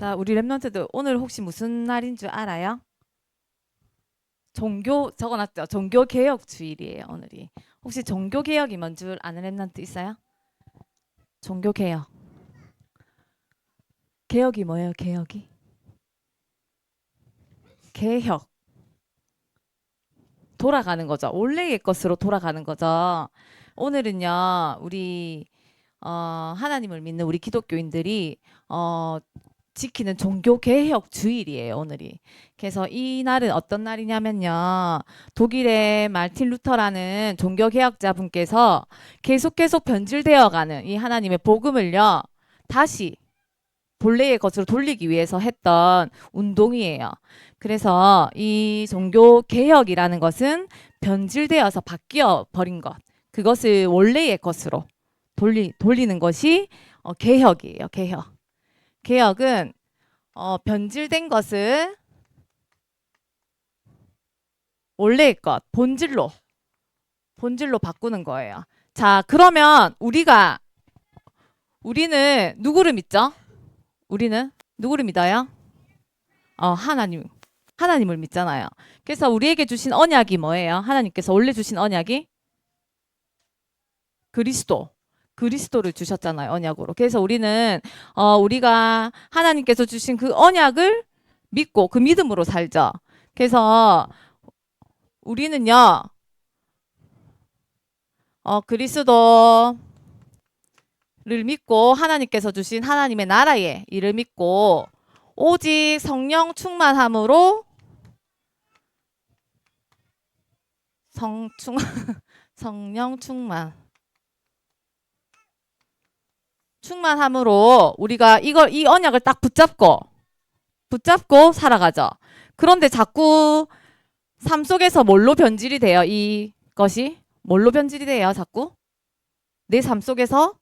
자, 우리 랩런트들 오늘 혹시 무슨 날인 줄 알아요? 종교 적어놨죠? 종교 개혁 주일이에요, 오늘이. 혹시 종교 개혁이 뭔 줄 아는 랩런트 있어요? 종교 개혁. 개혁이 뭐예요, 개혁이? 개혁. 돌아가는 거죠. 원래의 것으로 돌아가는 거죠. 오늘은요, 우리 하나님을 믿는 우리 기독교인들이 지키는 종교 개혁 주일이에요, 오늘이. 그래서 이 날은 어떤 날이냐면요. 독일의 마르틴 루터라는 종교 개혁자 분께서 계속 변질되어 가는 이 하나님의 복음을요. 다시 본래의 것으로 돌리기 위해서 했던 운동이에요. 그래서 이 종교 개혁이라는 것은 변질되어서 바뀌어 버린 것. 그것을 원래의 것으로 돌리는 것이 개혁이에요. 개혁. 개혁은 변질된 것을 원래의 것, 본질로 바꾸는 거예요. 자, 그러면 우리는 누구를 믿죠? 우리는 누구를 믿어요? 하나님을 믿잖아요. 그래서 우리에게 주신 언약이 뭐예요? 하나님께서 원래 주신 언약이 그리스도를 주셨잖아요, 언약으로. 그래서 우리는 우리가 하나님께서 주신 그 언약을 믿고 그 믿음으로 살죠. 그래서 우리는요, 그리스도를 믿고 하나님께서 주신 하나님의 나라의 일을 믿고 오직 성령 충만함으로 성충 성령 충만함으로 우리가 이 언약을 딱 붙잡고 살아가죠. 그런데 자꾸 삶 속에서 뭘로 변질이 돼요? 이것이 뭘로 변질이 돼요? 자꾸 내 삶 속에서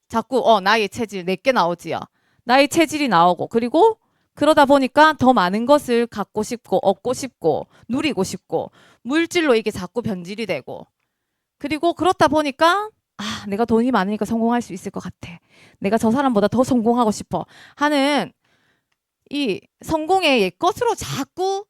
자꾸 나의 체질 내게 나오지요. 나의 체질이 나오고 그리고 그러다 보니까 더 많은 것을 갖고 싶고 얻고 싶고 누리고 싶고 물질로 이게 자꾸 변질이 되고 그리고 그렇다 보니까 내가 돈이 많으니까 성공할 수 있을 것 같아. 내가 저 사람보다 더 성공하고 싶어 하는 이 성공의 옛 것으로 자꾸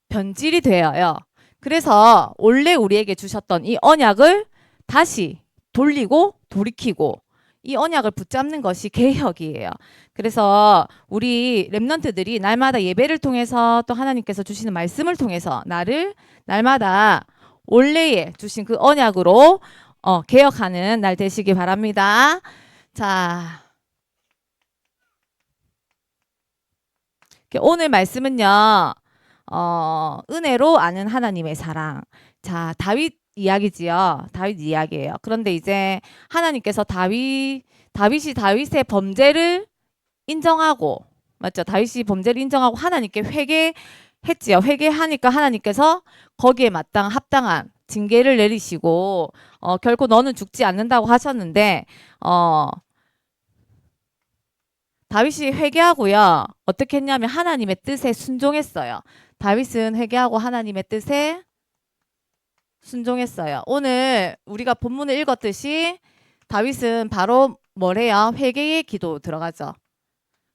변질이 되어요. 그래서 원래 우리에게 주셨던 이 언약을 다시 돌이키고 이 언약을 붙잡는 것이 개혁이에요. 그래서 우리 랩런트들이 날마다 예배를 통해서 또 하나님께서 주시는 말씀을 통해서 날마다 원래에 주신 그 언약으로 개혁하는 날 되시기 바랍니다. 자, 오늘 말씀은요. 은혜로 아는 하나님의 사랑. 자, 다윗 이야기지요. 다윗 이야기예요. 그런데 이제 하나님께서 다윗이 다윗의 범죄를 인정하고, 맞죠? 다윗이 범죄를 인정하고 하나님께 회개했지요. 회개하니까 하나님께서 거기에 합당한 징계를 내리시고, 결코 너는 죽지 않는다고 하셨는데, 다윗이 회개하고요. 어떻게 했냐면 하나님의 뜻에 순종했어요. 다윗은 회개하고 하나님의 뜻에 순종했어요. 오늘 우리가 본문을 읽었듯이 다윗은 바로 뭐래요? 회개의 기도 들어가죠.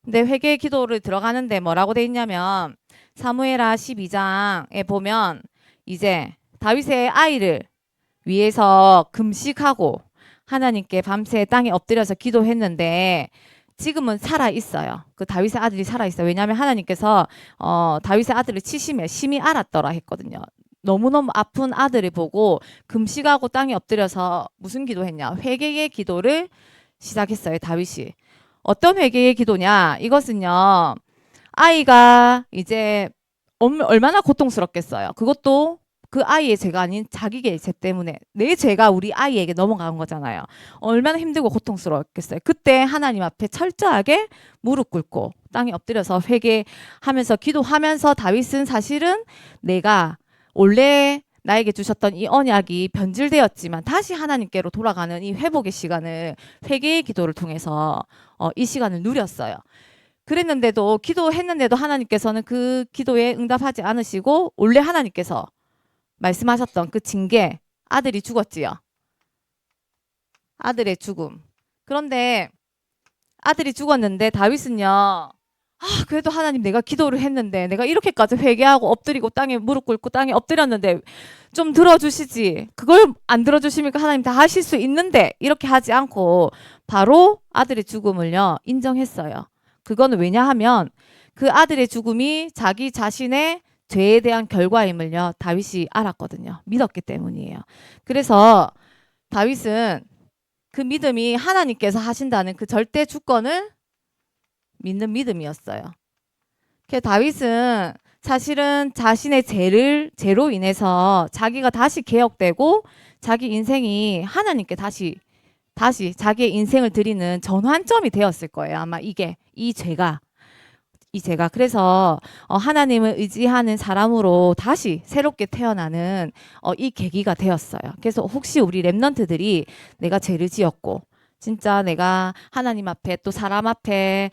근데 회개의 기도를 들어가는데 뭐라고 돼 있냐면 사무엘하 12장에 보면 이제 다윗의 아이를 위해서 금식하고 하나님께 밤새 땅에 엎드려서 기도했는데 지금은 살아 있어요. 그 다윗의 아들이 살아 있어요. 왜냐하면 하나님께서 다윗의 아들을 치심에 심히 알았더라 했거든요. 너무너무 아픈 아들을 보고 금식하고 땅에 엎드려서 무슨 기도했냐? 회개의 기도를 시작했어요. 다윗이. 어떤 회개의 기도냐? 이것은요. 아이가 이제 얼마나 고통스럽겠어요. 그것도 그 아이의 죄가 아닌 자기의 죄 때문에 내 죄가 우리 아이에게 넘어간 거잖아요. 얼마나 힘들고 고통스러웠겠어요. 그때 하나님 앞에 철저하게 무릎 꿇고 땅에 엎드려서 회개하면서 기도하면서 다윗은 사실은 내가 원래 나에게 주셨던 이 언약이 변질되었지만 다시 하나님께로 돌아가는 이 회복의 시간을 회개의 기도를 통해서 이 시간을 누렸어요. 그랬는데도 기도했는데도 하나님께서는 그 기도에 응답하지 않으시고 원래 하나님께서 말씀하셨던 그 징계 아들이 죽었지요. 아들의 죽음. 그런데 아들이 죽었는데 다윗은요. 그래도 하나님 내가 기도를 했는데 내가 이렇게까지 회개하고 엎드리고 땅에 무릎 꿇고 땅에 엎드렸는데 좀 들어주시지. 그걸 안 들어주시니까 하나님 다 하실 수 있는데 이렇게 하지 않고 바로 아들의 죽음을요 인정했어요. 그거는 왜냐하면 그 아들의 죽음이 자기 자신의 죄에 대한 결과임을요 다윗이 알았거든요. 믿었기 때문이에요. 그래서 다윗은 그 믿음이 하나님께서 하신다는 그 절대 주권을 믿는 믿음이었어요. 다윗은 사실은 자신의 죄로 인해서 자기가 다시 개혁되고 자기 인생이 하나님께 다시 자기의 인생을 드리는 전환점이 되었을 거예요. 아마 이 죄가 그래서 하나님을 의지하는 사람으로 다시 새롭게 태어나는 이 계기가 되었어요. 그래서 혹시 우리 랩런트들이 내가 죄를 지었고 진짜 내가 하나님 앞에 또 사람 앞에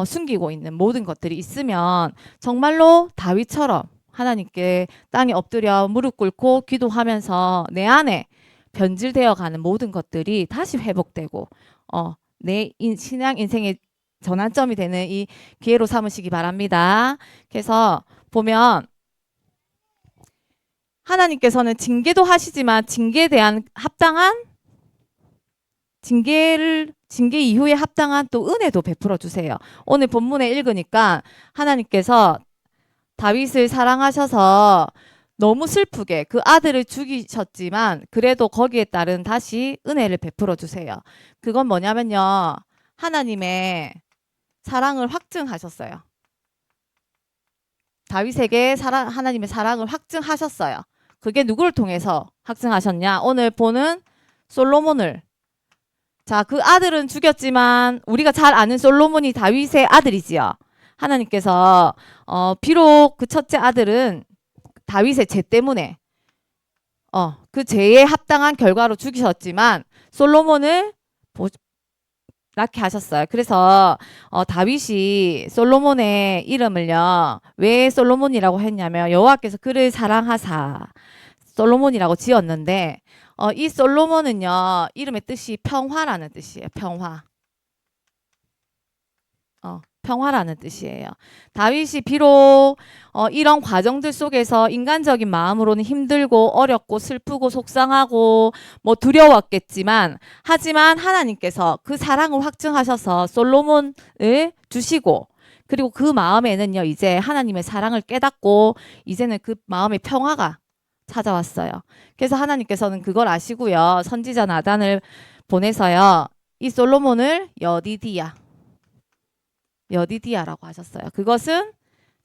숨기고 있는 모든 것들이 있으면 정말로 다윗처럼 하나님께 땅에 엎드려 무릎 꿇고 기도하면서 내 안에 변질되어 가는 모든 것들이 다시 회복되고 내 신앙 인생의 전환점이 되는 이 기회로 삼으시기 바랍니다. 그래서 보면 하나님께서는 징계도 하시지만 징계에 대한 징계 이후에 합당한 또 은혜도 베풀어 주세요. 오늘 본문에 읽으니까 하나님께서 다윗을 사랑하셔서 너무 슬프게 그 아들을 죽이셨지만 그래도 거기에 따른 다시 은혜를 베풀어 주세요. 그건 뭐냐면요. 하나님의 사랑을 확증하셨어요. 다윗에게 하나님의 사랑을 확증하셨어요. 그게 누구를 통해서 확증하셨냐? 오늘 보는 솔로몬을. 자, 그 아들은 죽였지만 우리가 잘 아는 솔로몬이 다윗의 아들이지요. 하나님께서 비록 그 첫째 아들은 다윗의 죄 때문에 그 죄에 합당한 결과로 죽이셨지만 솔로몬을 낳게 하셨어요. 그래서 다윗이 솔로몬의 이름을요. 왜 솔로몬이라고 했냐면 여호와께서 그를 사랑하사 솔로몬이라고 지었는데 이 솔로몬은요. 이름의 뜻이 평화라는 뜻이에요. 평화. 평화라는 뜻이에요. 다윗이 비록 이런 과정들 속에서 인간적인 마음으로는 힘들고 어렵고 슬프고 속상하고 뭐 두려웠겠지만 하지만 하나님께서 그 사랑을 확증하셔서 솔로몬을 주시고 그리고 그 마음에는요. 이제 하나님의 사랑을 깨닫고 이제는 그 마음의 평화가 찾아왔어요. 그래서 하나님께서는 그걸 아시고요. 선지자 나단을 보내서요. 이 솔로몬을 여디디아라고 하셨어요. 그것은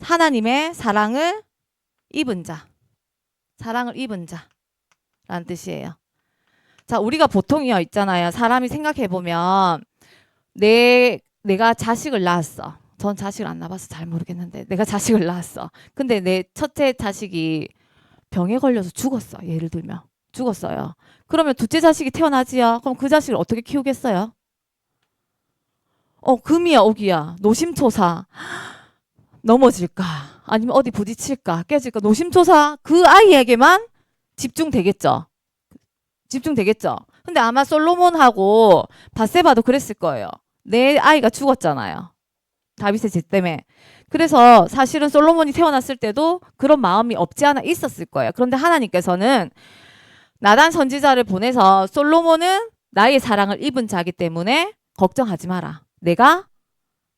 하나님의 사랑을 입은 자라는 뜻이에요. 자, 우리가 보통이요 있잖아요. 사람이 생각해 보면 내가 자식을 낳았어. 전 자식을 안 낳아봐서 잘 모르겠는데 내가 자식을 낳았어. 근데 내 첫째 자식이 병에 걸려서 죽었어. 예를 들면 죽었어요. 그러면 둘째 자식이 태어나지요. 그럼 그 자식을 어떻게 키우겠어요? 금이야 오기야 노심초사 넘어질까 아니면 어디 부딪힐까 깨질까 노심초사 그 아이에게만 집중되겠죠. 근데 아마 솔로몬하고 밧세바도 그랬을 거예요. 내 아이가 죽었잖아요. 다윗의 죄 때문에. 그래서 사실은 솔로몬이 태어났을 때도 그런 마음이 없지 않아 있었을 거예요. 그런데 하나님께서는 나단 선지자를 보내서 솔로몬은 나의 사랑을 입은 자기 때문에 걱정하지 마라. 내가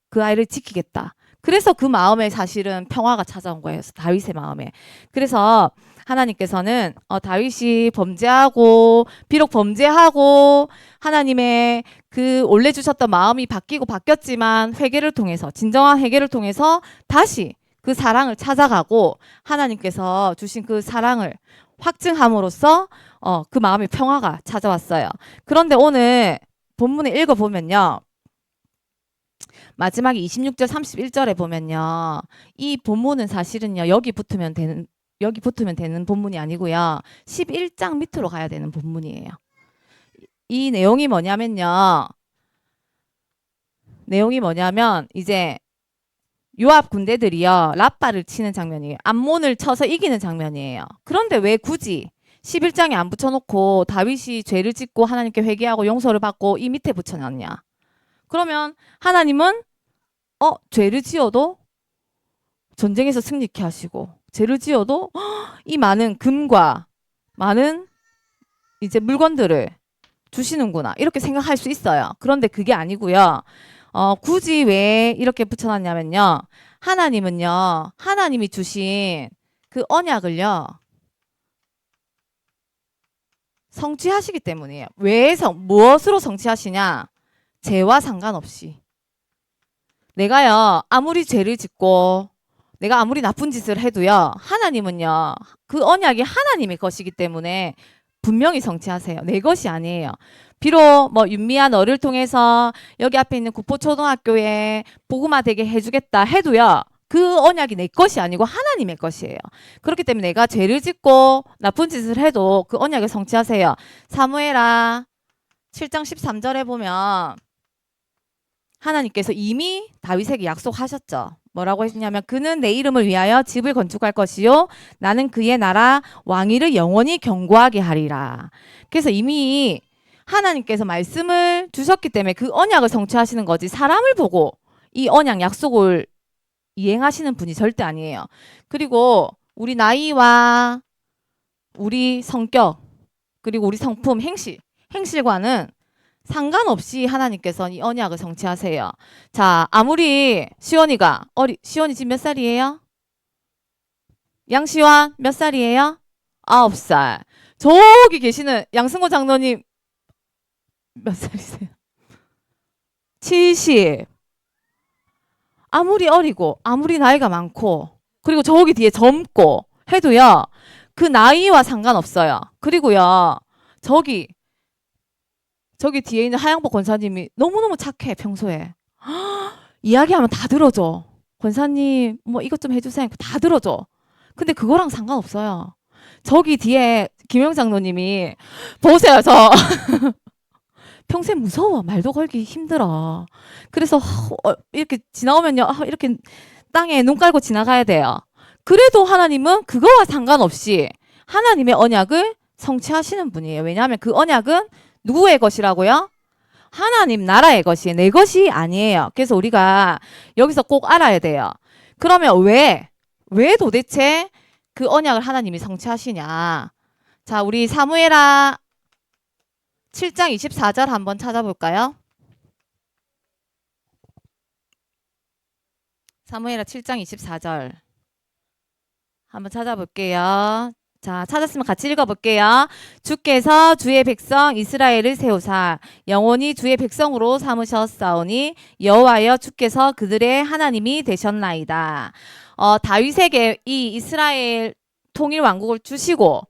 그 아이를 지키겠다. 그래서 그 마음에 사실은 평화가 찾아온 거예요. 다윗의 마음에. 그래서 하나님께서는 다윗이 비록 범죄하고 하나님의 그 원래 주셨던 마음이 바뀌었지만 회개를 통해서 진정한 회개를 통해서 다시 그 사랑을 찾아가고 하나님께서 주신 그 사랑을 확증함으로써 그 마음의 평화가 찾아왔어요. 그런데 오늘 본문을 읽어보면요. 마지막에 26절 31절에 보면요. 이 본문은 사실은요. 여기 붙으면 되는 본문이 아니고요. 11장 밑으로 가야 되는 본문이에요. 이 내용이 뭐냐면 이제 요압 군대들이요. 랍바를 치는 장면이에요. 암몬을 쳐서 이기는 장면이에요. 그런데 왜 굳이 11장에 안 붙여놓고 다윗이 죄를 짓고 하나님께 회개하고 용서를 받고 이 밑에 붙여놨냐? 그러면 하나님은 죄를 지어도 전쟁에서 승리케 하시고, 죄를 지어도 이 많은 금과 많은 이제 물건들을 주시는구나, 이렇게 생각할 수 있어요. 그런데 그게 아니고요. 굳이 왜 이렇게 붙여놨냐면요. 하나님은요, 하나님이 주신 그 언약을요, 성취하시기 때문이에요. 무엇으로 성취하시냐? 죄와 상관없이. 내가요, 아무리 죄를 짓고, 내가 아무리 나쁜 짓을 해도요, 하나님은요, 그 언약이 하나님의 것이기 때문에 분명히 성취하세요. 내 것이 아니에요. 비록 뭐 윤미야 너를 통해서 여기 앞에 있는 구포초등학교에 복음화 되게 해주겠다 해도요, 그 언약이 내 것이 아니고 하나님의 것이에요. 그렇기 때문에 내가 죄를 짓고 나쁜 짓을 해도 그 언약을 성취하세요. 사무엘하 7장 13절에 보면 하나님께서 이미 다윗에게 약속하셨죠. 뭐라고 했냐면 그는 내 이름을 위하여 집을 건축할 것이요 나는 그의 나라 왕위를 영원히 견고하게 하리라. 그래서 이미 하나님께서 말씀을 주셨기 때문에 그 언약을 성취하시는 거지, 사람을 보고 이 언약 약속을 이행하시는 분이 절대 아니에요. 그리고 우리 나이와 우리 성격, 그리고 우리 성품, 행실과는 상관없이 하나님께서 이 언약을 성취하세요. 자, 아무리 시원이 지금 몇 살이에요? 양시환 몇 살이에요? 9살. 저기 계시는 양승호 장로님 몇 살이세요? 70. 아무리 어리고 아무리 나이가 많고 그리고 저기 뒤에 젊고 해도요, 그 나이와 상관없어요. 그리고요, 저기 뒤에 있는 하양복 권사님이 너무너무 착해. 평소에 이야기하면 다 들어줘. 권사님 뭐 이것 좀 해주세요. 다 들어줘. 근데 그거랑 상관없어요. 저기 뒤에 김영 장로님이 보세요. 저 평소에 무서워. 말도 걸기 힘들어. 그래서 이렇게 지나오면요, 이렇게 땅에 눈 깔고 지나가야 돼요. 그래도 하나님은 그거와 상관없이 하나님의 언약을 성취하시는 분이에요. 왜냐하면 그 언약은 누구의 것이라고요? 하나님 나라의 것이에요. 내 것이 아니에요. 그래서 우리가 여기서 꼭 알아야 돼요. 그러면 왜 도대체 그 언약을 하나님이 성취하시냐? 자, 우리 사무엘하 7장 24절 한번 찾아볼까요? 사무엘하 7장 24절 한번 찾아볼게요. 자, 찾았으면 같이 읽어볼게요. 주께서 주의 백성 이스라엘을 세우사 영원히 주의 백성으로 삼으셨사오니 여호와여 주께서 그들의 하나님이 되셨나이다. 다윗에게 이 이스라엘 통일 왕국을 주셨고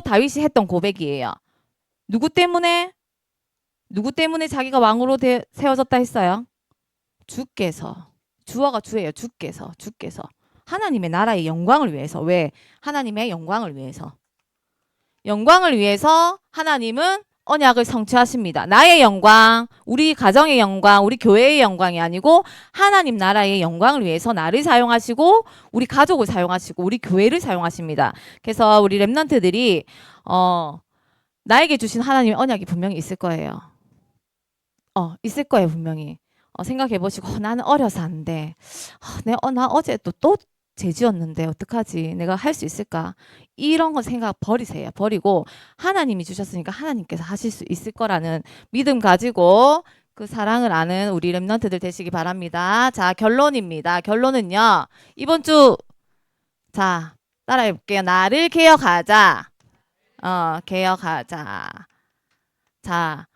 다윗이 했던 고백이에요. 누구 때문에 자기가 왕으로 세워졌다 했어요? 주께서. 주어가 주예요. 주께서. 하나님의 나라의 영광을 위해서. 왜? 하나님의 영광을 위해서. 영광을 위해서 하나님은 언약을 성취하십니다. 나의 영광, 우리 가정의 영광, 우리 교회의 영광이 아니고 하나님 나라의 영광을 위해서 나를 사용하시고 우리 가족을 사용하시고 우리 교회를 사용하십니다. 그래서 우리 렘넌트들이 나에게 주신 하나님의 언약이 분명히 있을 거예요. 있을 거예요, 분명히. 생각해 보시고 나는 어려서 안 돼. 나 어제 또 죄지었는데 어떡하지? 내가 할 수 있을까? 이런 거 생각 버리세요. 버리고 하나님이 주셨으니까 하나님께서 하실 수 있을 거라는 믿음 가지고 그 사랑을 아는 우리 렘넌트들 되시기 바랍니다. 자, 결론입니다. 결론은요. 이번 주 자, 따라해 볼게요. 나를 개혁하자. 개혁하자. 자,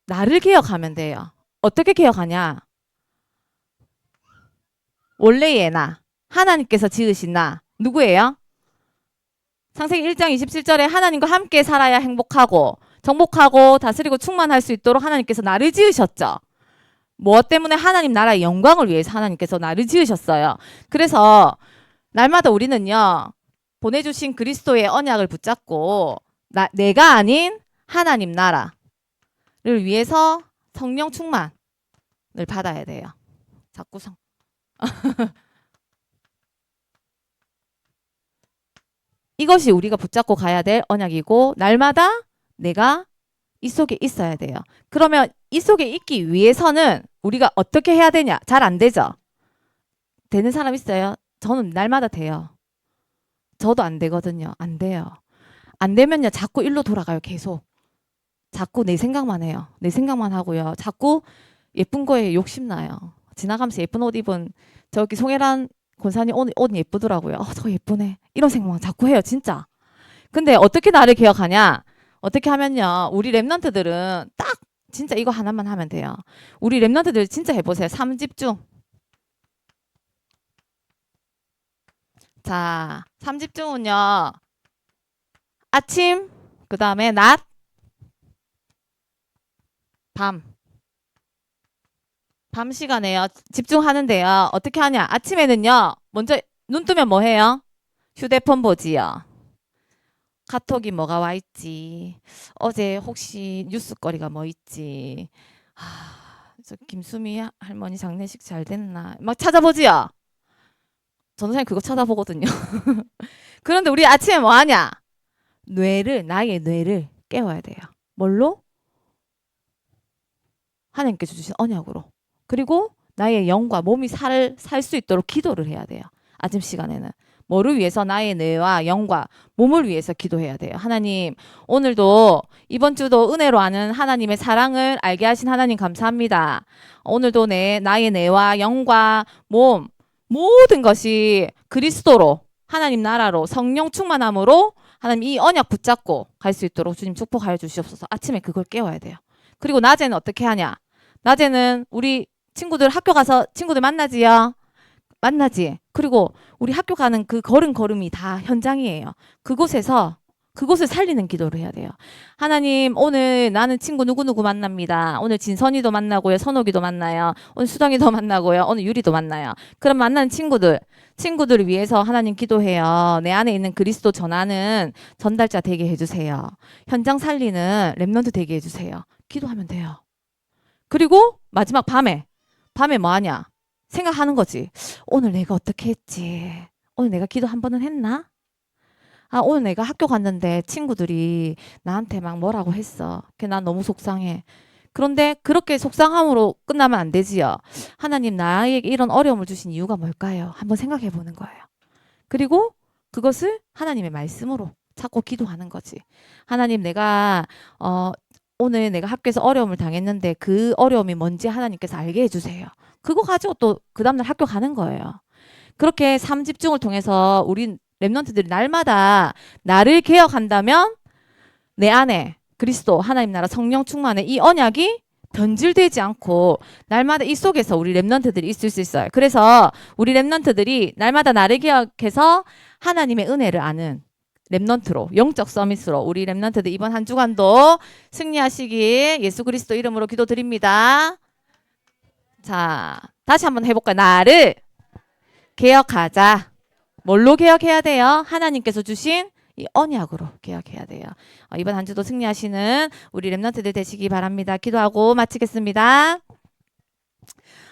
나를 개혁하면 돼요. 어떻게 개혁하냐? 원래의 나, 하나님께서 지으신 나, 누구예요? 창세기 1장 27절에 하나님과 함께 살아야 행복하고 정복하고 다스리고 충만할 수 있도록 하나님께서 나를 지으셨죠. 무엇 때문에? 하나님 나라의 영광을 위해서 하나님께서 나를 지으셨어요. 그래서 날마다 우리는요, 보내주신 그리스도의 언약을 붙잡고 내가 아닌 하나님 나라를 위해서 성령 충만을 받아야 돼요. 자꾸 이것이 우리가 붙잡고 가야 될 언약이고 날마다 내가 이 속에 있어야 돼요. 그러면 이 속에 있기 위해서는 우리가 어떻게 해야 되냐? 잘 안 되죠? 되는 사람 있어요? 저는 날마다 돼요. 저도 안 되거든요. 안 돼요. 안 되면요. 자꾸 일로 돌아가요. 계속. 자꾸 내 생각만 해요. 내 생각만 하고요. 자꾸 예쁜 거에 욕심나요. 지나가면서 예쁜 옷 입은 저기 송혜란 권사님 옷 예쁘더라고요. 저거 예쁘네. 이런 생각만 자꾸 해요. 진짜. 근데 어떻게 나를 기억하냐? 어떻게 하면요. 우리 랩런트들은 딱 진짜 이거 하나만 하면 돼요. 우리 랩런트들 진짜 해보세요. 3집중. 자, 3집중은요. 아침, 그 다음에 낮, 밤. 밤 시간에요. 집중하는데요. 어떻게 하냐? 아침에는요. 먼저 눈 뜨면 뭐 해요? 휴대폰 보지요. 카톡이 뭐가 와 있지? 어제 혹시 뉴스거리가 뭐 있지? 저 김수미 할머니 장례식 잘 됐나? 막 찾아보지요. 전도사님 그거 찾아보거든요. 그런데 우리 아침에 뭐 하냐? 나의 뇌를 깨워야 돼요. 뭘로? 하나님께서 주신 언약으로. 그리고 나의 영과 몸이 살 수 있도록 기도를 해야 돼요. 아침 시간에는. 뭐를 위해서? 나의 뇌와 영과 몸을 위해서 기도해야 돼요. 하나님, 오늘도 이번 주도 은혜로 아는 하나님의 사랑을 알게 하신 하나님 감사합니다. 오늘도 나의 뇌와 영과 몸 모든 것이 그리스도로 하나님 나라로 성령 충만함으로 하나님 이 언약 붙잡고 갈 수 있도록 주님 축복하여 주시옵소서. 아침에 그걸 깨워야 돼요. 그리고 낮에는 어떻게 하냐? 낮에는 우리 친구들 학교 가서 친구들 만나지요. 만나지. 그리고 우리 학교 가는 그 걸음이 다 현장이에요. 그곳을 살리는 기도를 해야 돼요. 하나님, 오늘 나는 친구 누구누구 만납니다. 오늘 진선이도 만나고요. 선옥이도 만나요. 오늘 수정이도 만나고요. 오늘 유리도 만나요. 그럼 만나는 친구들을 위해서 하나님 기도해요. 내 안에 있는 그리스도 전하는 전달자 되게 해주세요. 현장 살리는 랩런트 되게 해주세요. 기도하면 돼요. 그리고 마지막 밤에 뭐 하냐? 생각하는 거지. 오늘 내가 어떻게 했지? 오늘 내가 기도 한 번은 했나? 오늘 내가 학교 갔는데 친구들이 나한테 막 뭐라고 했어. 난 너무 속상해. 그런데 그렇게 속상함으로 끝나면 안 되지요. 하나님 나에게 이런 어려움을 주신 이유가 뭘까요? 한번 생각해 보는 거예요. 그리고 그것을 하나님의 말씀으로 찾고 기도하는 거지. 하나님 오늘 내가 학교에서 어려움을 당했는데 그 어려움이 뭔지 하나님께서 알게 해주세요. 그거 가지고 또 그 다음날 학교 가는 거예요. 그렇게 삼집중을 통해서 우리 랩런트들이 날마다 나를 개혁한다면 내 안에 그리스도 하나님 나라 성령 충만의 이 언약이 변질되지 않고 날마다 이 속에서 우리 랩런트들이 있을 수 있어요. 그래서 우리 랩런트들이 날마다 나를 개혁해서 하나님의 은혜를 아는 랩런트로 영적 서밋으로 우리 랩런트들 이번 한 주간도 승리하시길 예수 그리스도 이름으로 기도드립니다. 자, 다시 한번 해볼까요? 나를 개혁하자. 뭘로 개혁해야 돼요? 하나님께서 주신 이 언약으로 개혁해야 돼요. 이번 한 주도 승리하시는 우리 랩런트들 되시기 바랍니다. 기도하고 마치겠습니다.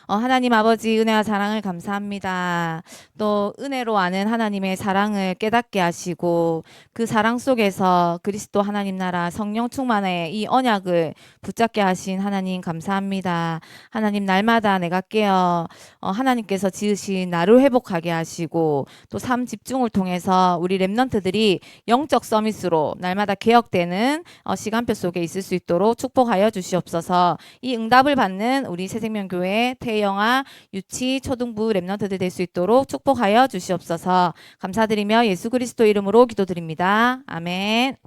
하나님 아버지 은혜와 사랑을 감사합니다. 또 은혜로 아는 하나님의 사랑을 깨닫게 하시고 그 사랑 속에서 그리스도 하나님 나라 성령 충만의 이 언약을 붙잡게 하신 하나님 감사합니다. 하나님 날마다 내가 깨어 하나님께서 지으신 나를 회복하게 하시고 또 삶 집중을 통해서 우리 랩런트들이 영적 서밋으로 날마다 개혁되는 시간표 속에 있을 수 있도록 축복하여 주시옵소서. 이 응답을 받는 우리 새생명교회 태영아 유치 초등부 랩런트들 될 수 있도록 축복하여 주시옵소서. 감사드리며 예수 그리스도 이름으로 기도드립니다. 아멘.